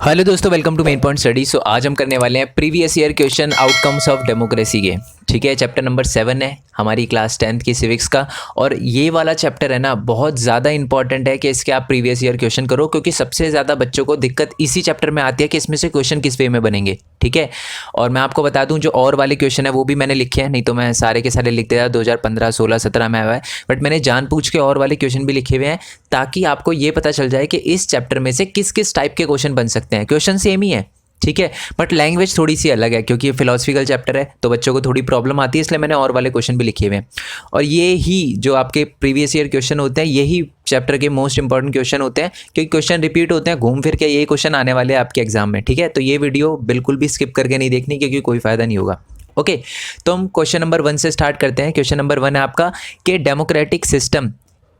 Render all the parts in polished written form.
Hello दोस्तों, welcome to main point study. So आज हम करने वाले हैं previous year question outcomes of democracy के। ठीक है, चैप्टर नंबर 7 है हमारी क्लास 10th की सिविक्स का। और ये वाला चैप्टर है ना, बहुत ज़्यादा इंपॉर्टेंट है कि इसके आप प्रीवियस ईयर क्वेश्चन करो, क्योंकि सबसे ज़्यादा बच्चों को दिक्कत इसी चैप्टर में आती है कि इसमें से क्वेश्चन किस वे में बनेंगे। ठीक है, और मैं आपको बता दूं, जो और वाले क्वेश्चन है वो भी मैंने लिखे हैं, नहीं तो मैं सारे के सारे लिख देता 2015, 16, 17 में आया है। बट मैंने जानबूझ के और वाले क्वेश्चन भी लिखे हुए हैं ताकि आपको ये पता चल जाए कि इस चैप्टर में से किस किस टाइप के क्वेश्चन बन सकते हैं। क्वेश्चन सेम ही है, ठीक है, बट लैंग्वेज थोड़ी सी अलग है, क्योंकि ये फिलोसफिकल चैप्टर है तो बच्चों को थोड़ी प्रॉब्लम आती है, इसलिए मैंने और वाले क्वेश्चन भी लिखे हुए हैं। और ये ही जो आपके प्रीवियस ईयर क्वेश्चन होते हैं, यही चैप्टर के मोस्ट इंपॉर्टेंट क्वेश्चन होते हैं, क्योंकि क्वेश्चन रिपीट होते हैं, घूम फिर के यही क्वेश्चन आने वाले हैं आपके एग्जाम में। ठीक है, तो ये वीडियो बिल्कुल भी स्किप करके नहीं देखनी, क्योंकि कोई फायदा नहीं होगा। ओके, तो हम क्वेश्चन नंबर 1 से स्टार्ट करते हैं। क्वेश्चन नंबर 1 है आपका कि democratic system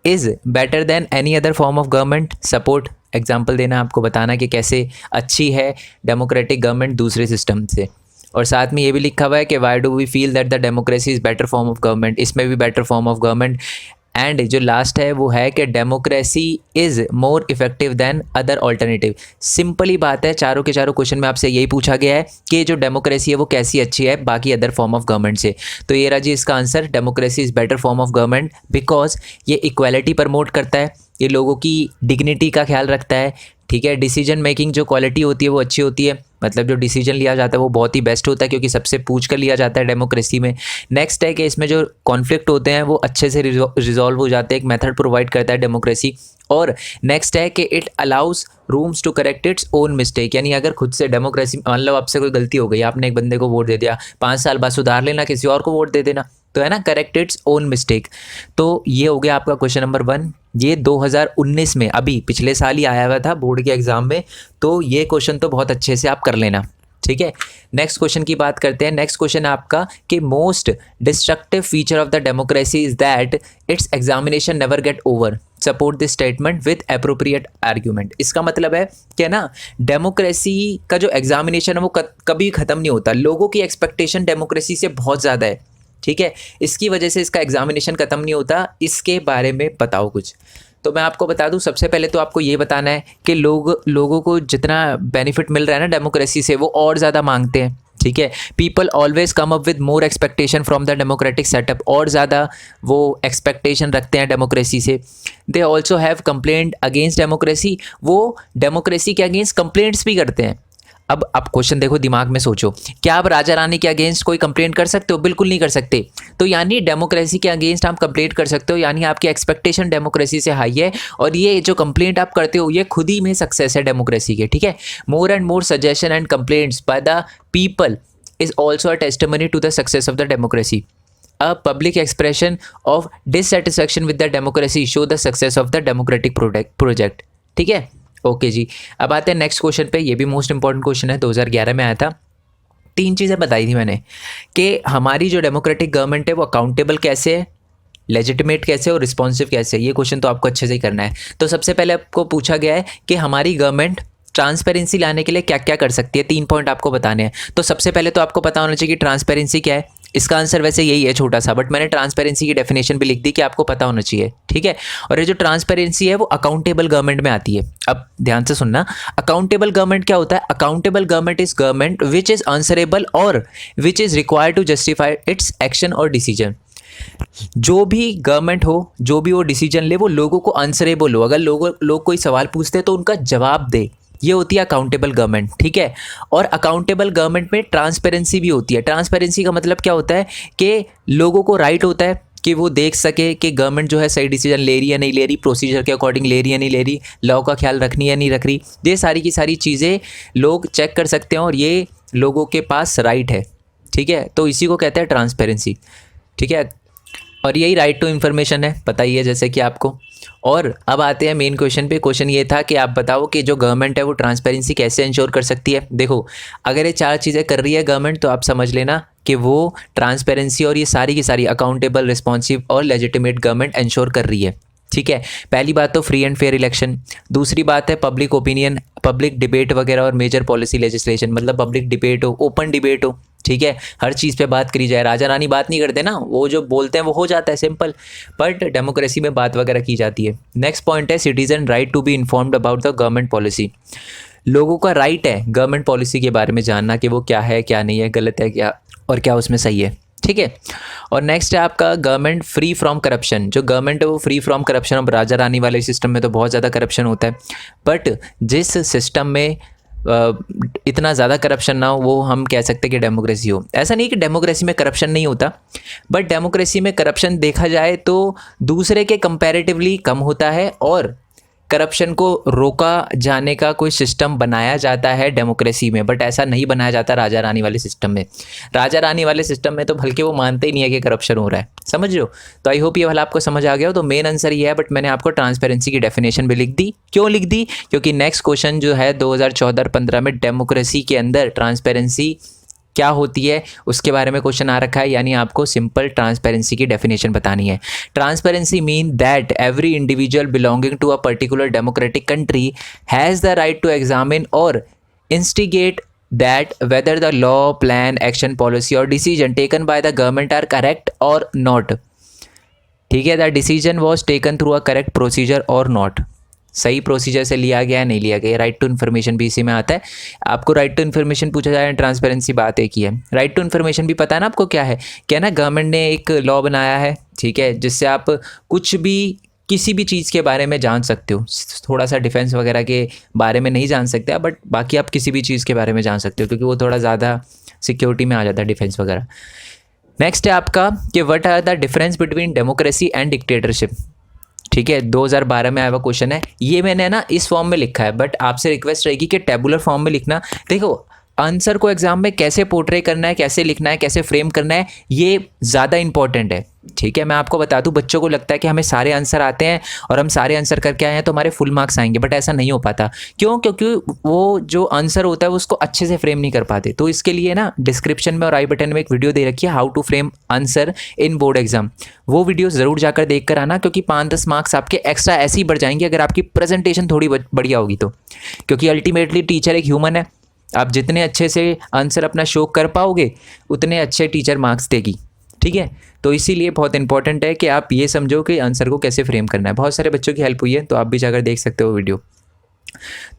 is better than any other form of government support. Example देना, आपको बताना कि कैसे अच्छी है डेमोक्रेटिक गवर्नमेंट दूसरे सिस्टम से। और साथ में ये भी लिखा हुआ है कि why do we feel that the democracy is better form of government, इसमें भी better form of government. And जो लास्ट है वो है कि democracy is more effective than other alternative. Simply बात है, चारों के चारों क्वेश्चन में आपसे यही पूछा गया है कि जो डेमोक्रेसी है वो कैसी अच्छी है बाकी अदर फॉर्म ऑफ गवर्नमेंट से। तो ये रहा जी इसका answer, democracy is better form of government because ये इक्वालिटी प्रमोट करता है, ये लोगों की डिग्निटी का ख्याल रखता है। ठीक है, डिसीजन मेकिंग जो क्वालिटी होती है वो अच्छी होती है, मतलब जो डिसीजन लिया जाता है वो बहुत ही बेस्ट होता है, क्योंकि सबसे पूछ कर लिया जाता है डेमोक्रेसी में। नेक्स्ट है कि इसमें जो कॉन्फ्लिक्ट होते हैं वो अच्छे से रिजॉल्व हो जाते हैं, एक मेथड प्रोवाइड करता है डेमोक्रेसी। और नेक्स्ट है कि it allows rooms to correct its own mistake, यानी अगर खुद से डेमोक्रेसी, मतलब आपसे कोई गलती हो गई, आपने एक बंदे को वोट दे दिया, 5 साल बाद सुधार लेना, किसी और को वोट दे देना, तो है ना, करेक्ट इट्स ओन मिस्टेक। तो ये हो गया आपका क्वेश्चन नंबर 1। ये 2019 में, अभी पिछले साल ही आया हुआ था बोर्ड के एग्जाम में, तो ये क्वेश्चन तो बहुत अच्छे से आप कर लेना। ठीक है, नेक्स्ट क्वेश्चन की बात करते हैं। नेक्स्ट क्वेश्चन है आपका कि most destructive feature of the democracy is that it's examination never get over, support this statement with appropriate argument. इसका मतलब है कि ना, डेमोक्रेसी का जो एग्जामिनेशन है वो कभी ख़त्म नहीं होता। लोगों की एक्सपेक्टेशन डेमोक्रेसी से बहुत ज़्यादा है, ठीक है, इसकी वजह से इसका एग्जामिनेशन ख़त्म नहीं होता। इसके बारे में बताओ कुछ। तो मैं आपको बता दूं, सबसे पहले तो आपको ये बताना है कि लोगों को जितना बेनिफिट मिल रहा है ना डेमोक्रेसी से, वो और ज़्यादा मांगते हैं। ठीक है, people always come up with more expectation from the democratic setup, और ज़्यादा वो एक्सपेक्टेशन रखते हैं डेमोक्रेसी से। They also have complaint against democracy, वो डेमोक्रेसी के अगेंस्ट कंप्लेंट्स भी करते हैं। अब आप क्वेश्चन देखो, दिमाग में सोचो, क्या आप राजा रानी के अगेंस्ट कोई कंप्लेंट कर सकते हो? बिल्कुल नहीं कर सकते। तो यानी डेमोक्रेसी के अगेंस्ट आप कंप्लेंट कर सकते हो, यानी आपकी एक्सपेक्टेशन डेमोक्रेसी से हाई है, और ये जो कंप्लेंट आप करते हो ये खुद ही में सक्सेस है डेमोक्रेसी के। ठीक है, more and more suggestion and complaints by the people is also a testimony to the success of the democracy. A public expression of dissatisfaction with the democracy show the success of the democratic project. ठीक है, okay जी। अब आते हैं next question पे। ये भी most important question है, 2011 में आया था। 3 चीज़ें बताई थी मैंने कि हमारी जो डेमोक्रेटिक गवर्नमेंट है वो अकाउंटेबल कैसे है, लेजिटिमेट कैसे और रिस्पॉन्सिव कैसे है। ये क्वेश्चन तो आपको अच्छे से ही करना है। तो सबसे पहले आपको पूछा गया है कि हमारी गवर्नमेंट ट्रांसपेरेंसी लाने के लिए क्या क्या कर सकती है। 3 पॉइंट आपको बताने हैं। तो सबसे पहले तो आपको पता होना चाहिए कि ट्रांसपेरेंसी क्या है। इसका आंसर वैसे यही है छोटा सा, बट मैंने ट्रांसपेरेंसी की डेफिनेशन भी लिख दी कि आपको पता होना चाहिए। ठीक है, और ये जो ट्रांसपेरेंसी है वो अकाउंटेबल गवर्नमेंट में आती है। अब ध्यान से सुनना, अकाउंटेबल गवर्नमेंट क्या होता है? Accountable government is government which is answerable और which is required to justify its action और डिसीजन। जो भी गवर्नमेंट हो, जो भी वो डिसीजन ले, वो लोगों को आंसरेबल हो। अगर लोग कोई सवाल पूछते हैं तो उनका जवाब दे, ये होती है अकाउंटेबल गवर्नमेंट। ठीक है, और अकाउंटेबल गवर्नमेंट में ट्रांसपेरेंसी भी होती है। ट्रांसपेरेंसी का मतलब क्या होता है कि लोगों को राइट होता है कि वो देख सके कि गवर्नमेंट जो है सही डिसीजन ले रही है नहीं ले रही, प्रोसीजर के अकॉर्डिंग ले रही है नहीं ले रही, लॉ का ख्याल रखनी है नहीं रख रही। ये सारी की सारी चीज़ें लोग चेक कर सकते हैं, और ये लोगों के पास राइट है। ठीक है, तो इसी को कहते हैं ट्रांसपेरेंसी। ठीक है, और यही राइट टू इन्फॉर्मेशन है, पता ही है जैसे कि आपको। और अब आते हैं मेन क्वेश्चन पे। क्वेश्चन ये था कि आप बताओ कि जो गवर्नमेंट है वो ट्रांसपेरेंसी कैसे इंश्योर कर सकती है। देखो, अगर ये 4 चीज़ें कर रही है गवर्नमेंट, तो आप समझ लेना कि वो ट्रांसपेरेंसी और ये सारी की सारी अकाउंटेबल, रिस्पॉन्सिव और लेजिटिमेट गवर्नमेंट इंश्योर कर रही है। ठीक है, पहली बात तो फ्री एंड फेयर इलेक्शन। दूसरी बात है पब्लिक ओपिनियन, पब्लिक डिबेट वगैरह और मेजर पॉलिसी लेजिस्लेशन, मतलब पब्लिक डिबेट हो, ओपन डिबेट हो। ठीक है, हर चीज़ पे बात करी जाए। राजा रानी बात नहीं करते ना, वो जो बोलते हैं वो हो जाता है सिंपल, बट डेमोक्रेसी में बात वगैरह की जाती है। नेक्स्ट पॉइंट है citizen right to be informed about the government policy. लोगों का राइट है गवर्नमेंट पॉलिसी के बारे में जानना कि वो क्या है, क्या नहीं है, गलत है क्या और क्या उसमें सही है, ठीक है। और नेक्स्ट है आपका गवर्नमेंट फ्री फ्रॉम करप्शन। जो गवर्नमेंट है वो फ्री फ्रॉम करप्शन। अब राजा रानी वाले सिस्टम में तो बहुत ज़्यादा करप्शन होता है, बट जिस सिस्टम में इतना ज़्यादा करप्शन ना हो वो हम कह सकते हैं कि डेमोक्रेसी हो। ऐसा नहीं कि डेमोक्रेसी में करप्शन नहीं होता, बट डेमोक्रेसी में करप्शन देखा जाए तो दूसरे के कंपैरेटिवली कम होता है और करप्शन को रोका जाने का कोई सिस्टम बनाया जाता है डेमोक्रेसी में, बट ऐसा नहीं बनाया जाता राजा रानी वाले सिस्टम में। राजा रानी वाले सिस्टम में तो बल्कि वो मानते ही नहीं है कि करप्शन हो रहा है, समझ रहे हो। तो आई होप ये वाला आपको समझ आ गया हो। तो मेन आंसर ये है, बट मैंने आपको ट्रांसपेरेंसी की डेफिनेशन भी लिख दी। क्यों लिख दी? क्योंकि नेक्स्ट क्वेश्चन जो है 2014-15 में डेमोक्रेसी के अंदर ट्रांसपेरेंसी क्या होती है उसके बारे में क्वेश्चन आ रखा है, यानी आपको सिंपल ट्रांसपेरेंसी की डेफिनेशन बतानी है। Transparency mean that every individual belonging to a particular democratic country has the right to examine और instigate that whether the law, plan, action, policy or decision taken by the government are correct or not। ठीक है, the decision was taken through a correct procedure और not. सही procedure से लिया गया नहीं लिया गया। राइट टू इन्फॉर्मेशन भी इसी में आता है। आपको राइट टू इन्फॉर्मेशन पूछा जाए, ट्रांसपेरेंसी बात एक ही है। राइट टू इन्फॉर्मेशन भी पता है ना आपको क्या है? क्या ना, गवर्नमेंट ने एक लॉ बनाया है, ठीक है, जिससे आप कुछ भी किसी भी चीज़ के बारे में जान सकते हो। थोड़ा सा डिफेंस वगैरह के बारे में नहीं जान सकते, बट बाकी आप किसी भी चीज़ के बारे में जान सकते हो, क्योंकि वो थोड़ा ज़्यादा सिक्योरिटी में आ जाता है, डिफेंस वगैरह। नेक्स्ट है आपका कि what are the difference between democracy and dictatorship. ठीक है, 2012 में आया हुआ क्वेश्चन है। ये मैंने ना इस फॉर्म में लिखा है, बट आपसे रिक्वेस्ट रहेगी कि टेबुलर फॉर्म में लिखना। देखो, आंसर को एग्जाम में कैसे पोर्ट्रे करना है, कैसे लिखना है, कैसे फ्रेम करना है, ये ज़्यादा इंपॉर्टेंट है। ठीक है, मैं आपको बता दूं, बच्चों को लगता है कि हमें सारे आंसर आते हैं और हम सारे आंसर करके आए हैं तो हमारे फुल मार्क्स आएंगे, बट ऐसा नहीं हो पाता। क्यों? क्योंकि वो जो आंसर होता है वो उसको अच्छे से फ्रेम नहीं कर पाते। तो इसके लिए ना डिस्क्रिप्शन में और आई बटन में एक वीडियो दे रखी है, how to frame answer in board exam. वो वीडियो ज़रूर जाकर देख कर आना, क्योंकि 5-10 मार्क्स आपके एक्स्ट्रा ऐसे ही बढ़ जाएंगे अगर आपकी प्रेजेंटेशन थोड़ी बढ़िया होगी तो। क्योंकि अल्टीमेटली टीचर एक ह्यूमन है, आप जितने अच्छे से आंसर अपना शो कर पाओगे उतने अच्छे टीचर मार्क्स देगी। ठीक है, तो इसीलिए बहुत इंपॉर्टेंट है कि आप ये समझो कि आंसर को कैसे फ्रेम करना है। बहुत सारे बच्चों की हेल्प हुई है, तो आप भी जाकर देख सकते हो वीडियो।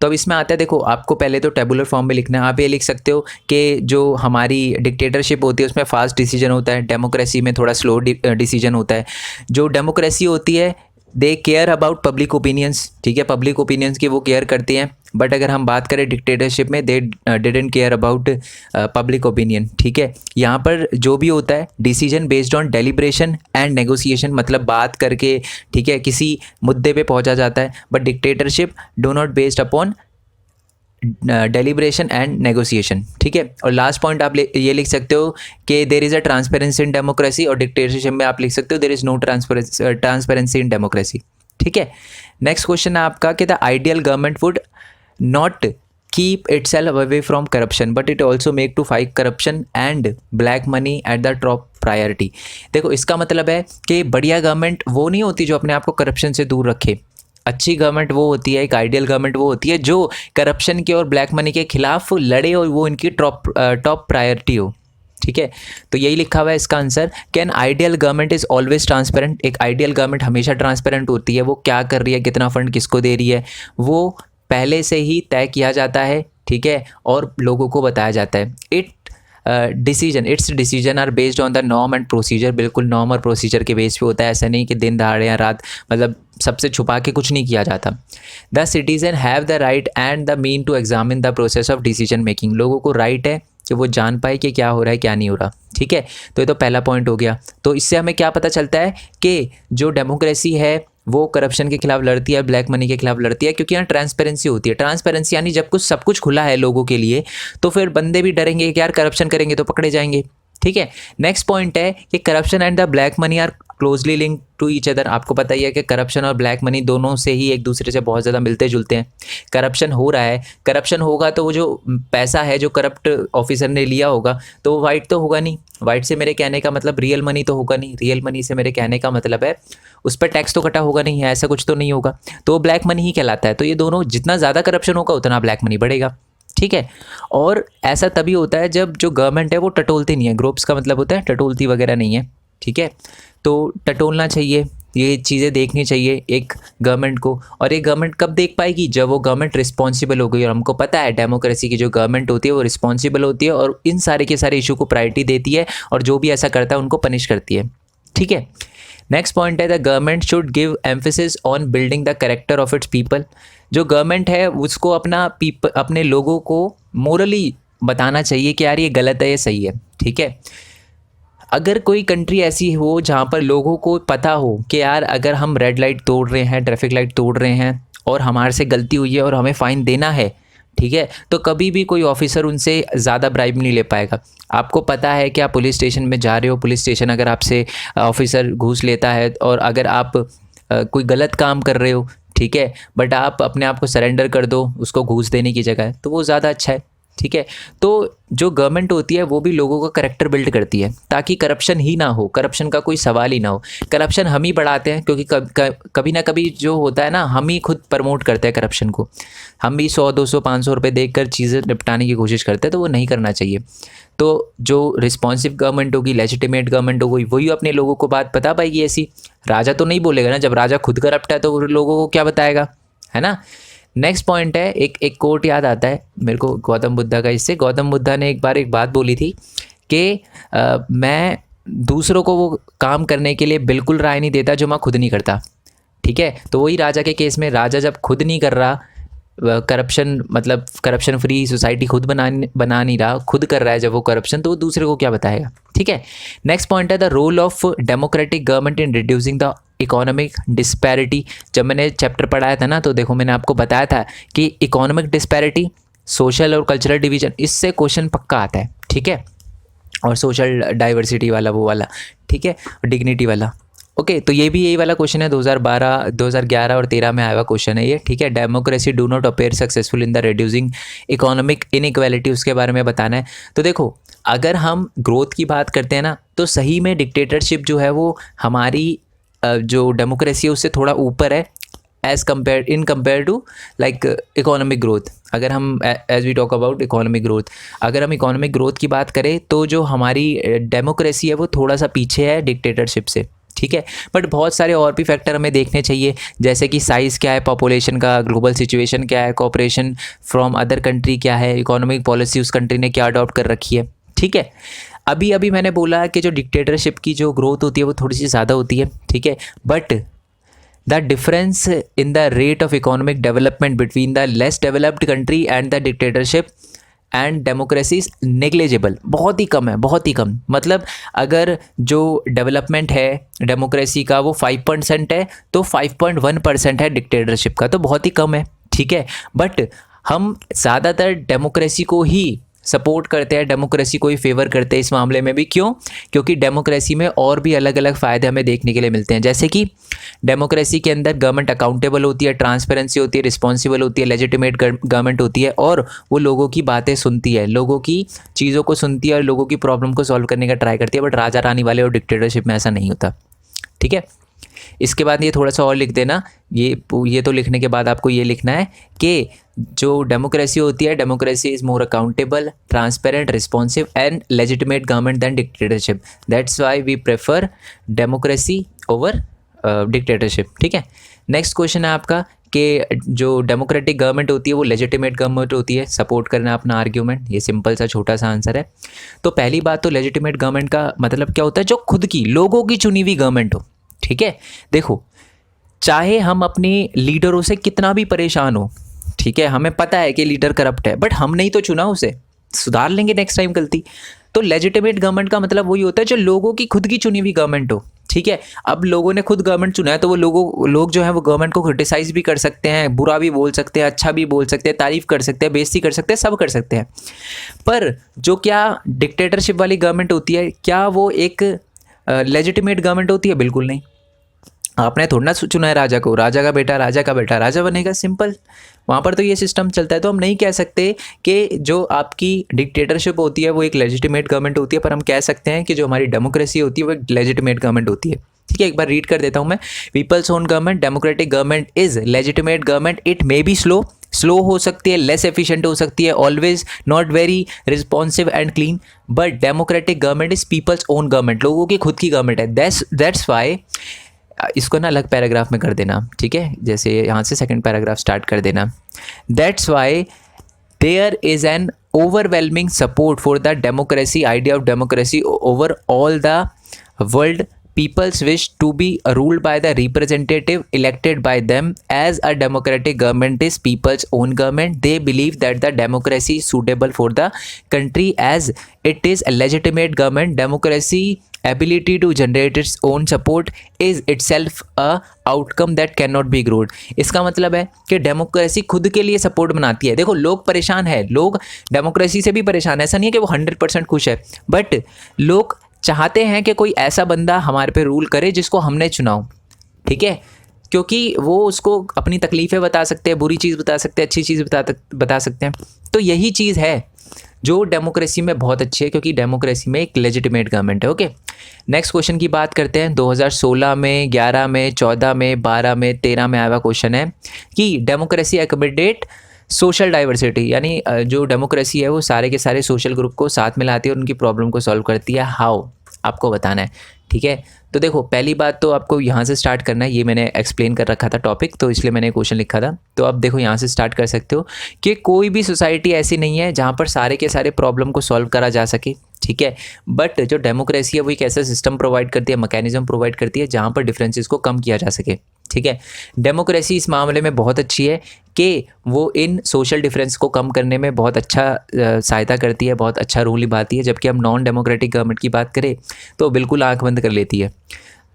तो अब इसमें आता है, देखो, आपको पहले तो टेबुलर फॉर्म में लिखना है। आप ये लिख सकते हो कि जो हमारी डिक्टेटरशिप होती है उसमें फास्ट डिसीजन होता है, डेमोक्रेसी में थोड़ा स्लो डिसीजन होता है। जो डेमोक्रेसी होती है they care about public opinions, ठीक है, पब्लिक ओपिनियंस की वो केयर करती हैं। बट अगर हम बात करें डिक्टेटरशिप में, they didn't care about public opinion. ठीक है, यहाँ पर जो भी होता है decision based on deliberation and negotiation, मतलब बात करके, ठीक है, किसी मुद्दे पे पहुँचा जाता है। But dictatorship do not based upon deliberation and negotiation. ठीक है, और लास्ट पॉइंट आप ये लिख सकते हो कि there is a transparency in democracy, और डिक्टेटरशिप में आप लिख सकते हो there is no transparency in democracy. ठीक है, नेक्स्ट क्वेश्चन है आपका कि the ideal government would not keep itself away from corruption but it also make to fight corruption and black money at the top priority। देखो, इसका मतलब है कि बढ़िया गवर्नमेंट वो नहीं होती जो अपने आप को करप्शन से दूर रखे। अच्छी गवर्नमेंट वो होती है, एक आइडियल गवर्नमेंट वो होती है जो करप्शन के और ब्लैक मनी के खिलाफ लड़े और वो इनकी टॉप प्रायोरिटी हो। ठीक है, तो यही लिखा हुआ है इसका answer. Can ideal government is always transparent. एक आइडियल गवर्नमेंट हमेशा ट्रांसपेरेंट होती है। वो क्या कर रही है, कितना फंड किसको दे रही है, वो पहले से ही तय किया जाता है। ठीक है, और लोगों को बताया जाता है। Its decision are based on the norm and procedure. बिल्कुल नॉर्म और प्रोसीजर के बेस पे होता है। ऐसा नहीं कि दिन दहाड़े या रात, मतलब सबसे छुपा के कुछ नहीं किया जाता। The citizen have the right and the mean to examine the process of decision making. लोगों को राइट है कि वो जान पाए कि क्या हो रहा है क्या नहीं हो रहा। ठीक है, तो ये तो पहला पॉइंट हो गया। तो इससे हमें क्या पता चलता है कि जो डेमोक्रेसी है वो करप्शन के खिलाफ लड़ती है, ब्लैक मनी के खिलाफ लड़ती है, क्योंकि यहाँ ट्रांसपेरेंसी होती है। ट्रांसपेरेंसी यानी जब कुछ सब कुछ खुला है लोगों के लिए, तो फिर बंदे भी डरेंगे कि यार करप्शन करेंगे तो पकड़े जाएंगे। ठीक है, नेक्स्ट पॉइंट है कि corruption and the black money are closely link to each other. आपको पता ही है कि करप्शन और ब्लैक मनी दोनों से ही एक दूसरे से बहुत ज़्यादा मिलते जुलते हैं। करप्शन हो रहा है, करप्शन होगा तो वो जो पैसा है जो करप्ट ऑफिसर ने लिया होगा तो वो वाइट तो होगा नहीं। वाइट से मेरे कहने का मतलब रियल मनी तो होगा नहीं। रियल मनी से मेरे कहने का मतलब है उस पर टैक्स तो कटा होगा नहीं है, ऐसा कुछ तो नहीं होगा, तो वो ब्लैक मनी ही कहलाता है। तो ये दोनों, जितना ज़्यादा करप्शन होगा उतना ब्लैक मनी बढ़ेगा। ठीक है, और ऐसा तभी होता है जब जो गवर्नमेंट है वो टटोलती नहीं है। ग्रोप्स का मतलब होता है टटोलती वगैरह नहीं है। ठीक है, तो टटोलना चाहिए, ये चीज़ें देखनी चाहिए एक गवर्नमेंट को। और ये गवर्नमेंट कब देख पाएगी, जब वो गवर्नमेंट रिस्पॉन्सिबल हो गई। और हमको पता है डेमोक्रेसी की जो गवर्नमेंट होती है वो रिस्पॉन्सिबल होती है और इन सारे के सारे इशू को प्रायोरिटी देती है और जो भी ऐसा करता है उनको पनिश करती है। ठीक है, नेक्स्ट पॉइंट है the government should give emphasis on building the character of its people. जो गवर्नमेंट है उसको अपने लोगों को मोरली बताना चाहिए कि यार ये गलत है ये सही है। ठीक है, अगर कोई कंट्री ऐसी हो जहाँ पर लोगों को पता हो कि यार अगर हम रेड लाइट तोड़ रहे हैं, ट्रैफिक लाइट तोड़ रहे हैं और हमारे से गलती हुई है और हमें फ़ाइन देना है, ठीक है, तो कभी भी कोई ऑफिसर उनसे ज़्यादा ब्राइब नहीं ले पाएगा। आपको पता है कि आप पुलिस स्टेशन में जा रहे हो, पुलिस स्टेशन अगर आपसे ऑफिसर घूस लेता है और अगर आप कोई गलत काम कर रहे हो, ठीक है, बट आप अपने आप को सरेंडर कर दो उसको घूस देने की जगह, तो वो ज़्यादा अच्छा है। ठीक है, तो जो गवर्नमेंट होती है वो भी लोगों का करैक्टर बिल्ड करती है ताकि करप्शन ही ना हो, करप्शन का कोई सवाल ही ना हो। करप्शन हम ही बढ़ाते हैं क्योंकि कभी ना कभी जो होता है ना, हम ही खुद प्रमोट करते हैं करप्शन को। हम भी 100 200 500 रुपये देकर चीज़ें निपटाने की कोशिश करते हैं, तो वो नहीं करना चाहिए। तो जो रिस्पॉन्सिव गवर्नमेंट होगी, लेजिटिमेट गवर्नमेंट होगी, वही अपने लोगों को बात बता पाएगी। ऐसी राजा तो नहीं बोलेगा ना, जब राजा खुद करप्ट है तो लोगों को क्या बताएगा, है ना। नेक्स्ट पॉइंट है, एक कोट याद आता है मेरे को गौतम बुद्धा का। इससे गौतम बुद्धा ने एक बार एक बात बोली थी कि मैं दूसरों को वो काम करने के लिए बिल्कुल राय नहीं देता जो मैं खुद नहीं करता। ठीक है, तो वही राजा के केस में, राजा जब खुद नहीं कर रहा करप्शन, मतलब करप्शन फ्री सोसाइटी खुद बना नहीं रहा, खुद कर रहा है जब वो करप्शन, तो वो दूसरे को क्या बताएगा। ठीक है, नेक्स्ट पॉइंट है the role of democratic government in reducing the economic disparity. जब मैंने चैप्टर पढ़ाया था ना, तो देखो मैंने आपको बताया था कि इकोनॉमिक डिस्पैरिटी, सोशल और कल्चरल डिवीजन, इससे क्वेश्चन पक्का आता है। ठीक है, और सोशल डाइवर्सिटी वाला वो वाला, ठीक है, डिग्निटी वाला। ओके, तो ये भी यही वाला क्वेश्चन है, 2012 2011 और 13 में आया हुआ क्वेश्चन है ये। ठीक है, democracy do not appear successful in the reducing economic inequality, उसके बारे में बताना है। तो देखो, अगर हम ग्रोथ की बात करते हैं ना, तो सही में डिक्टेटरशिप जो है वो हमारी जो डेमोक्रेसी है उससे थोड़ा ऊपर है in compare to like economic growth. अगर हम as we talk about economic growth, अगर हम इकोनॉमिक ग्रोथ की बात करें तो जो हमारी डेमोक्रेसी है वो थोड़ा सा पीछे है डिक्टेटरशिप से। ठीक है, बट बहुत सारे और भी फैक्टर हमें देखने चाहिए, जैसे कि साइज़ क्या है पॉपुलेशन का, ग्लोबल सिचुएशन क्या है, कोऑपरेशन फ्रॉम अदर कंट्री क्या है, इकोनॉमिक पॉलिसी उस कंट्री ने क्या अडॉप्ट कर रखी है। ठीक है, अभी मैंने बोला कि जो डिक्टेटरशिप की जो ग्रोथ होती है वो थोड़ी सी ज़्यादा होती है। ठीक है, but the difference in the rate of economic development between the less developed country and the dictatorship and democracy is negligible, बहुत ही कम है, बहुत ही कम। मतलब अगर जो डेवलपमेंट है डेमोक्रेसी का वो 5% है तो 5.1% है डिक्टेटरशिप का, तो बहुत ही कम है। ठीक है, बट हम ज़्यादातर डेमोक्रेसी को ही सपोर्ट करते हैं, डेमोक्रेसी को ही फेवर करते हैं इस मामले में भी। क्यों? क्योंकि डेमोक्रेसी में और भी अलग अलग फ़ायदे हमें देखने के लिए मिलते हैं, जैसे कि डेमोक्रेसी के अंदर गवर्नमेंट अकाउंटेबल होती है, ट्रांसपेरेंसी होती है, रिस्पॉन्सिबल होती है, लेजिटिमेट गवर्नमेंट होती है और वो लोगों की बातें सुनती है, लोगों की चीज़ों को सुनती है और लोगों की प्रॉब्लम को सॉल्व करने का ट्राई करती है। बट राजा रानी वाले और डिक्टेटरशिप में ऐसा नहीं होता। ठीक है, इसके बाद ये थोड़ा सा और लिख देना, ये तो लिखने के बाद आपको ये लिखना है कि जो डेमोक्रेसी होती है, democracy is more accountable, transparent, responsive and legitimate government than dictatorship. That's why we prefer democracy over dictatorship. ठीक है, नेक्स्ट क्वेश्चन है आपका कि जो डेमोक्रेटिक गवर्नमेंट होती है वो लेजिटिमेट गवर्नमेंट होती है, सपोर्ट करना अपना आर्ग्यूमेंट। ये सिंपल सा छोटा सा आंसर है। तो पहली बात तो लेजिटिमेट गवर्नमेंट का मतलब क्या होता है, जो खुद की लोगों की चुनी हुई गवर्नमेंट हो। ठीक है, देखो चाहे हम अपने लीडरों से कितना भी परेशान हो, ठीक है, हमें पता है कि लीडर करप्ट है, बट हमने ही तो चुना उसे, सुधार लेंगे नेक्स्ट टाइम गलती। तो लेजिटिमेट गवर्नमेंट का मतलब वही होता है जो लोगों की खुद की चुनी हुई गवर्नमेंट हो। ठीक है, अब लोगों ने खुद गवर्नमेंट चुना है तो वो लोग जो है वो गवर्नमेंट को क्रिटिसाइज भी कर सकते हैं, बुरा भी बोल सकते हैं, अच्छा भी बोल सकते हैं, तारीफ कर सकते हैं, बेइज्जती कर सकते हैं, सब कर सकते हैं। पर जो क्या डिक्टेटरशिप वाली गवर्नमेंट होती है, क्या वो एक लेजिटिमेट गवर्नमेंट होती है? बिल्कुल नहीं। आपने थोड़ा ना चुना है राजा को, राजा का बेटा राजा बनेगा, सिंपल। वहाँ पर तो ये सिस्टम चलता है। तो हम नहीं कह सकते कि जो आपकी डिक्टेटरशिप होती है वो एक लेजिटिमेट गवर्नमेंट होती है, पर हम कह सकते हैं कि जो हमारी डेमोक्रेसी होती है वो एक लेजिटिमेट गवर्नमेंट होती है। ठीक है, एक बार रीड कर देता हूँ मैं। People's own government, democratic government is legitimate government. It may be slow हो सकती है, लेस एफिशिएंट हो सकती है, always not very responsive and clean, but democratic government is people's own government, लोगों की खुद की गवर्नमेंट है। दैट्स वाई इसको ना अलग पैराग्राफ में कर देना, ठीक है, जैसे यहाँ से सेकंड पैराग्राफ स्टार्ट कर देना। That's why there is an overwhelming support for the democracy idea of democracy over all the world. People's wish to be ruled by the representative elected by them, as a democratic government is people's own government. They believe that the democracy is suitable for the country as it is a legitimate government. Democracy ability to generate its own support is itself a outcome that cannot be ignored. इसका मतलब है कि democracy खुद के लिए support बनाती है। देखो लोग परेशान है, लोग डेमोक्रेसी से भी परेशान है, ऐसा नहीं है कि वो 100% खुश है, बट लोग चाहते हैं कि कोई ऐसा बंदा हमारे पे रूल करे जिसको हमने चुना हो, ठीक है, क्योंकि वो उसको अपनी तकलीफ़ें बता सकते हैं, बुरी चीज़ बता सकते हैं, अच्छी चीज़ बता सकते हैं। तो यही चीज़ है जो डेमोक्रेसी में बहुत अच्छी है, क्योंकि डेमोक्रेसी में एक लेजिटिमेट गवर्नमेंट है। ओके, नेक्स्ट क्वेश्चन की बात करते हैं। 2016 में, 11 में, 14 में, 12 में, 13 में आया हुआ क्वेश्चन है कि डेमोक्रेसी अकोमोडेट सोशल डाइवर्सिटी, यानी जो डेमोक्रेसी है वो सारे के सारे सोशल ग्रुप को साथ में लाती है और उनकी प्रॉब्लम को सॉल्व करती है। हाउ, आपको बताना है, ठीक है। तो देखो पहली बात तो आपको यहाँ से स्टार्ट करना है, ये मैंने एक्सप्लेन कर रखा था टॉपिक, तो इसलिए मैंने क्वेश्चन लिखा था। तो अब देखो यहाँ से स्टार्ट कर सकते हो कि कोई भी सोसाइटी ऐसी नहीं है जहाँ पर सारे के सारे प्रॉब्लम को सॉल्व करा जा सके, ठीक है। बट जो डेमोक्रेसी है वो एक ऐसा सिस्टम प्रोवाइड करती है, मैकेनिज्म प्रोवाइड करती है जहाँ पर डिफरेंसेस को कम किया जा सके, ठीक है। डेमोक्रेसी इस मामले में बहुत अच्छी है कि वो इन सोशल डिफरेंस को कम करने में बहुत अच्छा सहायता करती है, बहुत अच्छा रोल निभाती है। जबकि हम नॉन डेमोक्रेटिक गवर्नमेंट की बात करें तो बिल्कुल आंख बंद कर लेती है।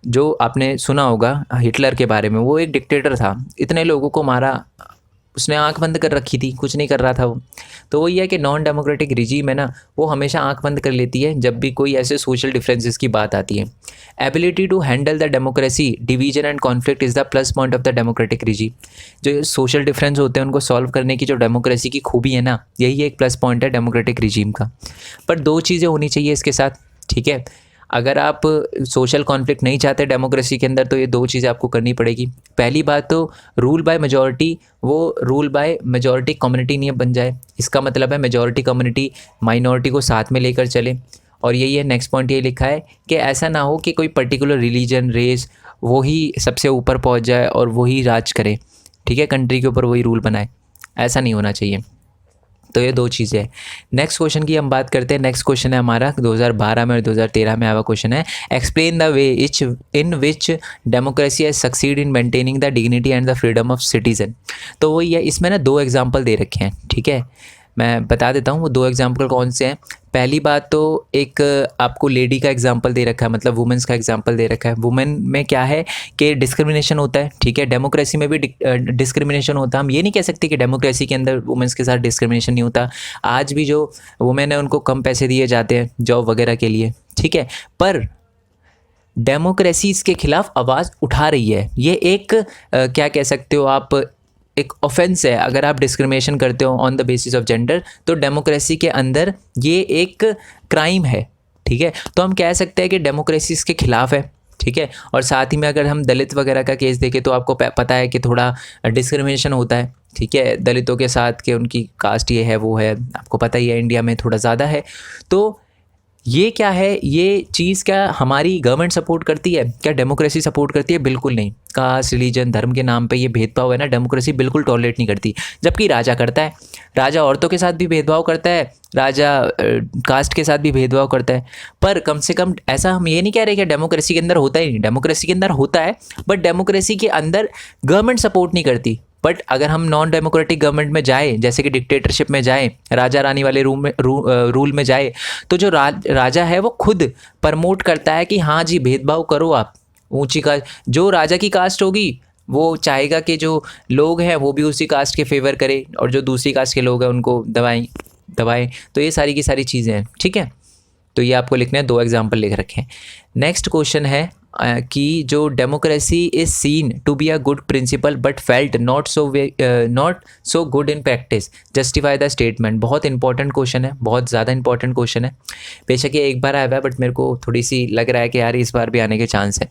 जो आपने सुना होगा हिटलर के बारे में, वो एक डिक्टेटर था, इतने लोगों को मारा, उसने आंख बंद कर रखी थी, कुछ नहीं कर रहा था वो। तो वही है कि नॉन डेमोक्रेटिक रिजीम है ना, वो हमेशा आंख बंद कर लेती है जब भी कोई ऐसे सोशल डिफरेंसेस की बात आती है। Ability to handle the democracy division and conflict is the plus point of the democratic regime. जो सोशल डिफरेंस होते हैं उनको सॉल्व करने की जो डेमोक्रेसी की खूबी है ना, यही एक प्लस पॉइंट है डेमोक्रेटिक रिजीम का। पर दो चीज़ें होनी चाहिए इसके साथ, ठीक है। अगर आप सोशल कॉन्फ्लिक्ट नहीं चाहते डेमोक्रेसी के अंदर तो ये दो चीज़ें आपको करनी पड़ेगी। पहली बात तो रूल बाय मेजॉरिटी, वो रूल बाय मेजॉरिटी कम्युनिटी नहीं बन जाए। इसका मतलब है मेजॉरिटी कम्युनिटी माइनॉरिटी को साथ में लेकर चले। और यही है, नेक्स्ट पॉइंट ये लिखा है कि ऐसा ना हो कि कोई पर्टिकुलर रिलीजन, रेस वही सबसे ऊपर पहुंच जाए और वही राज करे, ठीक है, कंट्री के ऊपर वही रूल बनाए, ऐसा नहीं होना चाहिए। तो ये दो चीज़ें हैं। नेक्स्ट क्वेश्चन की हम बात करते हैं। नेक्स्ट क्वेश्चन है हमारा 2012 में और 2013 में आया क्वेश्चन है, explain the way in which democracy has succeed in maintaining the dignity and the freedom of citizen. तो वही है, इसमें ना दो एग्जाम्पल दे रखे हैं, ठीक है, मैं बता देता हूँ वो दो एग्जाम्पल कौन से हैं। पहली बात तो एक आपको लेडी का एग्जाम्पल दे रखा है, मतलब वुमेन्स का एग्जाम्पल दे रखा है। वुमेन में क्या है कि डिस्क्रिमिनेशन होता है, ठीक है, डेमोक्रेसी में भी डिस्क्रिमिनेशन होता है। हम ये नहीं कह सकते कि डेमोक्रेसी के अंदर वुमेन्स के साथ डिस्क्रिमिनेशन नहीं होता। आज भी जो वुमेन है उनको कम पैसे दिए जाते हैं जॉब वगैरह के लिए, ठीक है, पर डेमोक्रेसी इसके खिलाफ आवाज़ उठा रही है। ये एक क्या कह सकते हो आप, एक ऑफेंस है। अगर आप डिस्क्रिमिनेशन करते हो on the basis of gender तो डेमोक्रेसी के अंदर ये एक क्राइम है, ठीक है। तो हम कह सकते हैं कि डेमोक्रेसी इसके खिलाफ है, ठीक है। और साथ ही में अगर हम दलित वगैरह का केस देखें तो आपको पता है कि थोड़ा डिस्क्रिमिनेशन होता है, ठीक है, दलितों के साथ कि उनकी कास्ट ये है वो है, आपको पता ही है इंडिया में थोड़ा ज़्यादा है। तो ये क्या है, ये चीज़ क्या हमारी गवर्नमेंट सपोर्ट करती है, क्या डेमोक्रेसी सपोर्ट करती है? बिल्कुल नहीं। कास्ट, रिलीजन, धर्म के नाम पे ये भेदभाव है ना, डेमोक्रेसी बिल्कुल टॉलरेट नहीं करती। जबकि राजा करता है, राजा औरतों के साथ भी भेदभाव करता है, राजा कास्ट के साथ भी भेदभाव करता है। पर कम से कम ऐसा हम ये नहीं कह रहे कि डेमोक्रेसी के अंदर होता ही नहीं, डेमोक्रेसी के अंदर होता है, बट डेमोक्रेसी के अंदर गवर्नमेंट सपोर्ट नहीं करती। बट अगर हम नॉन डेमोक्रेटिक गवर्नमेंट में जाए, जैसे कि डिक्टेटरशिप में जाए, राजा रानी वाले रूल में जाए, तो जो राजा है वो खुद प्रमोट करता है कि हाँ जी भेदभाव करो आप, ऊंची कास्ट, जो राजा की कास्ट होगी वो चाहेगा कि जो लोग हैं वो भी उसी कास्ट के फेवर करें और जो दूसरी कास्ट के लोग हैं उनको दबाएं। तो ये सारी की सारी चीज़ें हैं, ठीक है। तो ये आपको लिखना है, दो एग्जाम्पल लिख रखे हैं। नेक्स्ट क्वेश्चन है कि जो democracy is seen to be a good principle but felt not so good in practice, justify the statement. बहुत इंपॉर्टेंट क्वेश्चन है, बहुत ज़्यादा इंपॉर्टेंट क्वेश्चन है। बेशक ये एक बार आया हुआ है बट मेरे को थोड़ी सी लग रहा है कि यार इस बार भी आने के चांस है।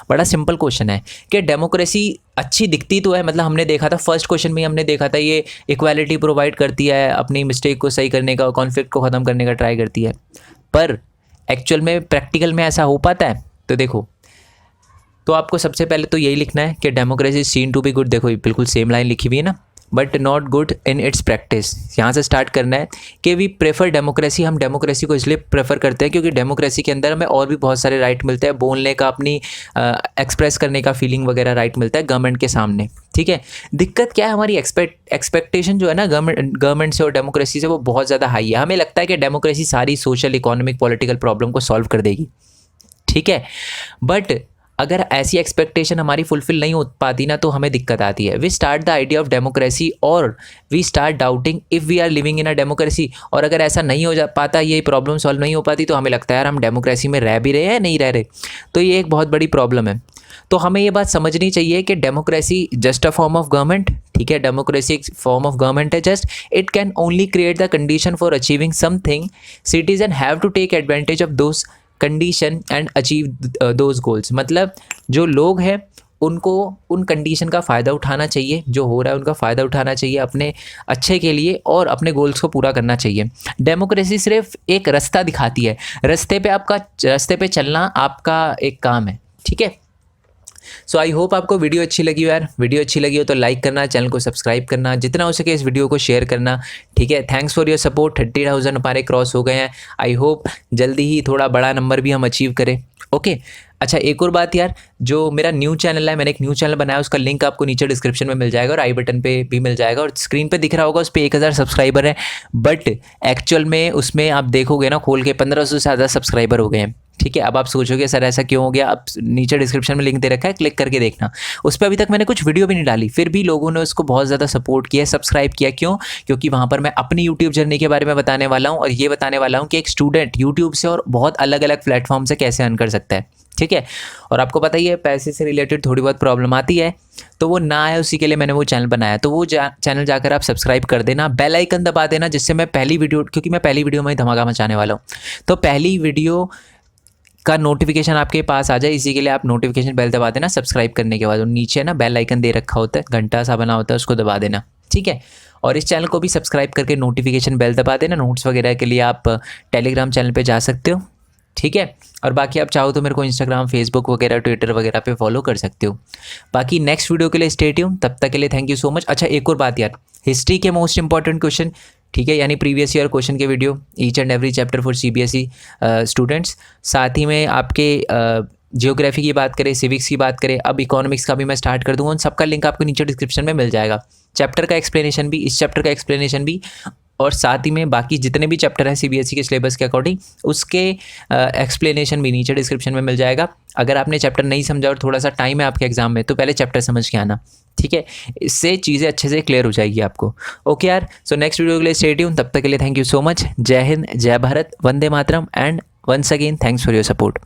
बड़ा सिंपल क्वेश्चन है कि डेमोक्रेसी अच्छी दिखती तो है, मतलब हमने देखा था फर्स्ट क्वेश्चन में, हमने देखा था ये इक्वालिटी प्रोवाइड करती है, अपनी मिस्टेक को सही करने का, कॉन्फ्लिक्ट को ख़त्म करने का ट्राई करती है, पर एक्चुअल में प्रैक्टिकल में ऐसा हो पाता है? तो देखो तो आपको सबसे पहले तो यही लिखना है कि democracy is seen to be good. देखो बिल्कुल सेम लाइन लिखी हुई है ना, but not good in its practice. यहाँ से स्टार्ट करना है कि वी प्रेफर डेमोक्रेसी। हम डेमोक्रेसी को इसलिए प्रेफर करते हैं क्योंकि डेमोक्रेसी के अंदर हमें और भी बहुत सारे राइट मिलते हैं, बोलने का, अपनी एक्सप्रेस करने का, फीलिंग वगैरह राइट मिलता है गवर्नमेंट के सामने। ठीक है, दिक्कत क्या है, हमारी एक्सपेक्टेशन जो है ना गवर्नमेंट से और डेमोक्रेसी से वो बहुत ज़्यादा हाई है। हमें लगता है कि डेमोक्रेसी सारी सोशल, इकोनॉमिक, पॉलिटिकल प्रॉब्लम को सॉल्व कर देगी। ठीक है, बट अगर ऐसी एक्सपेक्टेशन हमारी फुलफिल नहीं हो पाती ना तो हमें दिक्कत आती है। We start the idea of democracy और we start doubting if we are living in a democracy. और अगर ऐसा नहीं हो जा पाता, ये प्रॉब्लम सॉल्व नहीं हो पाती, तो हमें लगता है यार हम डेमोक्रेसी में रह भी रहे हैं नहीं रह रहे। तो ये एक बहुत बड़ी प्रॉब्लम है। तो हमें ये बात समझनी चाहिए कि democracy just a form of government. ठीक है, डेमोक्रेसी एक फॉर्म ऑफ गवर्नमेंट है just. It can only create the condition for achieving something. Citizen have to take advantage of those condition and achieve those goals. मतलब जो लोग हैं उनको उन कंडीशन का फ़ायदा उठाना चाहिए, जो हो रहा है उनका फ़ायदा उठाना चाहिए अपने अच्छे के लिए और अपने गोल्स को पूरा करना चाहिए। डेमोक्रेसी सिर्फ एक रास्ता दिखाती है, रास्ते पे चलना आपका एक काम है। ठीक है, सो आई होप आपको वीडियो अच्छी लगी हो यार। वीडियो अच्छी लगी हो तो लाइक करना, चैनल को सब्सक्राइब करना, जितना हो सके इस वीडियो को शेयर करना। ठीक है, थैंक्स फॉर योर सपोर्ट। 30,000 हमारे क्रॉस हो गए हैं। आई होप जल्दी ही थोड़ा बड़ा नंबर भी हम अचीव करें। ओके, अच्छा एक और बात यार, जो मेरा न्यू चैनल है, मैंने एक न्यू चैनल बनाया, उसका लिंक आपको नीचे डिस्क्रिप्शन में मिल जाएगा और आई बटन पे भी मिल जाएगा और स्क्रीन पे दिख रहा होगा, उस पर 1000 सब्सक्राइबर हैं। बट एक्चुअल में उसमें आप देखोगे ना खोल के 1500 से ज़्यादा सब्सक्राइबर हो गए हैं। ठीक है, अब आप सोचोगे सर ऐसा क्यों हो गया। अब नीचे डिस्क्रिप्शन में लिंक दे रखा है, क्लिक करके देखना। उस पर अभी तक मैंने कुछ वीडियो भी नहीं डाली, फिर भी लोगों ने उसको बहुत ज़्यादा सपोर्ट किया, सब्सक्राइब किया। क्यों? क्योंकि वहाँ पर मैं अपनी यूट्यूब जर्नी के बारे में बताने वाला हूँ और ये बताने वाला हूँ कि एक स्टूडेंट यूट्यूब से और बहुत अलग अलग प्लेटफॉर्म से कैसे अर्न कर सकता है। ठीक है, और आपको पता ही है पैसे से रिलेटेड थोड़ी बहुत प्रॉब्लम आती है, तो वो ना है, उसी के लिए मैंने वो चैनल बनाया। तो वो चैनल जाकर आप सब्सक्राइब कर देना, बेल आइकन दबा देना, जिससे मैं पहली वीडियो, क्योंकि मैं पहली वीडियो में ही धमाका मचाने वाला हूँ, तो पहली वीडियो का नोटिफिकेशन आपके पास आ जाए। इसी के लिए आप नोटिफिकेशन बेल दबा देना सब्सक्राइब करने के बाद। और नीचे ना बेल आइकन दे रखा होता है, घंटा सा बना होता है, उसको दबा देना। ठीक है, और इस चैनल को भी सब्सक्राइब करके नोटिफिकेशन बेल दबा देना। नोट्स वगैरह के लिए आप टेलीग्राम चैनल पे जा सकते हो। ठीक है, और बाकी आप चाहो तो मेरे को इंस्टाग्राम, फेसबुक वगैरह, ट्विटर वगैरह पे फॉलो कर सकते हो। बाकी नेक्स्ट वीडियो के लिए स्टे ट्यून्ड, तब तक के लिए थैंक यू सो मच। अच्छा एक और बात यार, हिस्ट्री के मोस्ट इंपॉर्टेंट क्वेश्चन, ठीक है, यानी प्रीवियस ईयर क्वेश्चन के video, each and every chapter for CBSE students. साथ ही में आपके जियोग्राफी की बात करें, सिविक्स की बात करें, अब इकोनॉमिक्स का भी मैं स्टार्ट कर दूँगा। उन सबका लिंक आपको नीचे डिस्क्रिप्शन में मिल जाएगा। चैप्टर का एक्सप्लेनेशन भी, इस चैप्टर का एक्सप्लेनेशन भी, और साथ ही में बाकी जितने भी चैप्टर हैं सीबीएसई के सिलेबस के अकॉर्डिंग, उसके एक्सप्लेनेशन भी नीचे डिस्क्रिप्शन में मिल जाएगा। अगर आपने चैप्टर नहीं समझा और थोड़ा सा टाइम है आपके एग्जाम में, तो पहले चैप्टर समझ के आना। ठीक है, इससे चीज़ें अच्छे से क्लियर हो जाएगी आपको। ओके यार, सो नेक्स्ट वीडियो के लिए स्टे ट्यून्ड, तब तक के लिए थैंक यू सो मच। जय हिंद, जय भारत, वंदे मातरम, and once again thanks for your support.